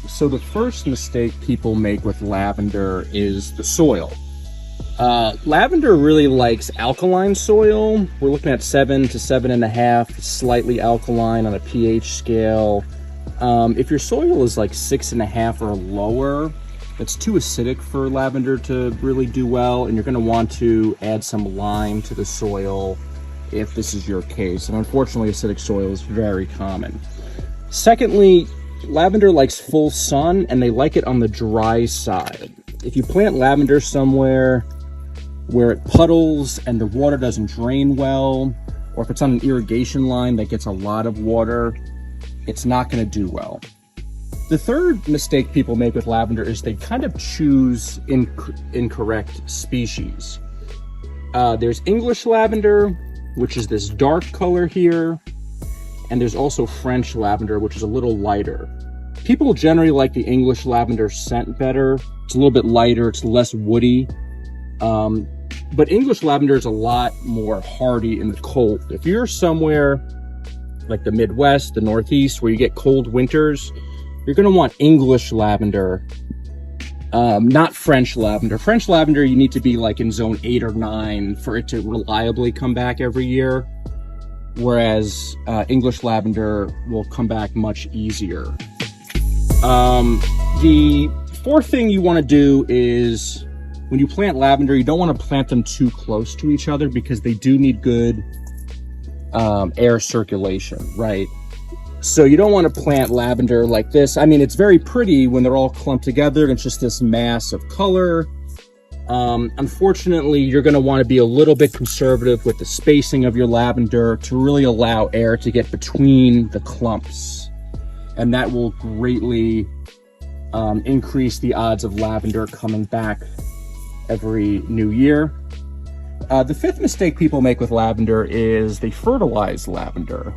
So the first mistake people make with lavender is the soil. Lavender really likes alkaline soil. We're looking at 7 to 7.5, slightly alkaline on a pH scale. If your soil is like 6.5 or lower, it's too acidic for lavender to really do well, and you're going to want to add some lime to the soil if this is your case. And unfortunately, acidic soil is very common. Secondly, lavender likes full sun, and they like it on the dry side. If you plant lavender somewhere where it puddles and the water doesn't drain well, or if it's on an irrigation line that gets a lot of water, it's not going to do well. The third mistake people make with lavender is they kind of choose incorrect species. There's English lavender, which is this dark color here, and there's also French lavender, which is a little lighter. People generally like the English lavender scent better. It's a little bit lighter, it's less woody. But English lavender is a lot more hardy in the cold. If you're somewhere like the Midwest, the Northeast, where you get cold winters, you're going to want English lavender, not French lavender. French lavender, you need to be like in zone 8 or 9 for it to reliably come back every year, whereas English lavender will come back much easier. The fourth thing you want to do is, when you plant lavender, you don't want to plant them too close to each other because they do need good air circulation, right? So you don't want to plant lavender like this. I mean, it's very pretty when they're all clumped together and it's just this mass of color. Unfortunately, you're going to want to be a little bit conservative with the spacing of your lavender to really allow air to get between the clumps. And that will greatly increase the odds of lavender coming back every new year. The fifth mistake people make with lavender is they fertilize lavender.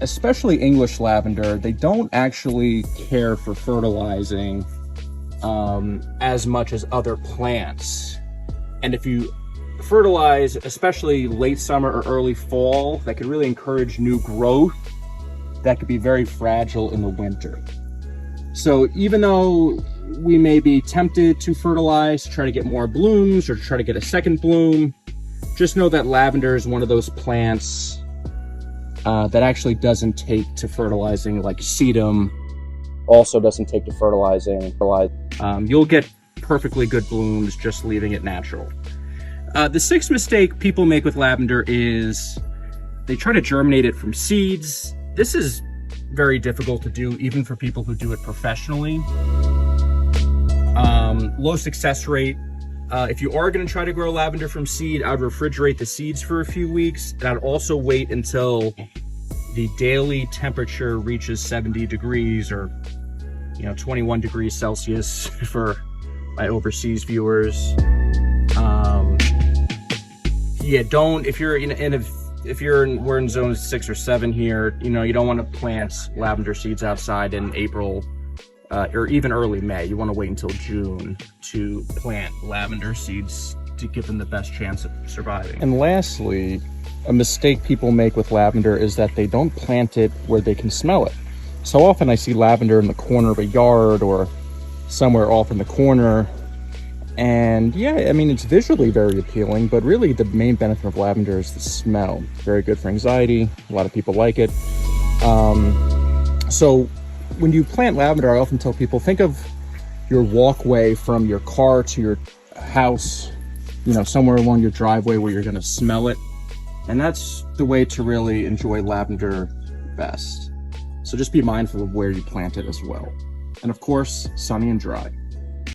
Especially English lavender, they don't actually care for fertilizing as much as other plants. And if you fertilize, especially late summer or early fall, that could really encourage new growth that could be very fragile in the winter. So even though we may be tempted to fertilize to try to get more blooms or to try to get a second bloom, just know that lavender is one of those plants that actually doesn't take to fertilizing, like sedum also doesn't take to fertilizing. You'll get perfectly good blooms just leaving it natural. The sixth mistake people make with lavender is they try to germinate it from seeds. This is very difficult to do, even for people who do it professionally. Low success rate. If you are going to try to grow lavender from seed, I'd refrigerate the seeds for a few weeks. And I'd also wait until the daily temperature reaches 70 degrees or 21 degrees Celsius for my overseas viewers. Yeah, don't, if you're we're in zone 6 or 7 here, you don't want to plant lavender seeds outside in April or even early May. You want to wait until June to plant lavender seeds to give them the best chance of surviving. And lastly, a mistake people make with lavender is that they don't plant it where they can smell it. So often I see lavender in the corner of a yard or somewhere off in the corner. And yeah, I mean, it's visually very appealing, but really the main benefit of lavender is the smell. Very good for anxiety. A lot of people like it. So when you plant lavender, I often tell people, think of your walkway from your car to your house, somewhere along your driveway where you're going to smell it. And that's the way to really enjoy lavender best. So just be mindful of where you plant it as well. And of course, sunny and dry.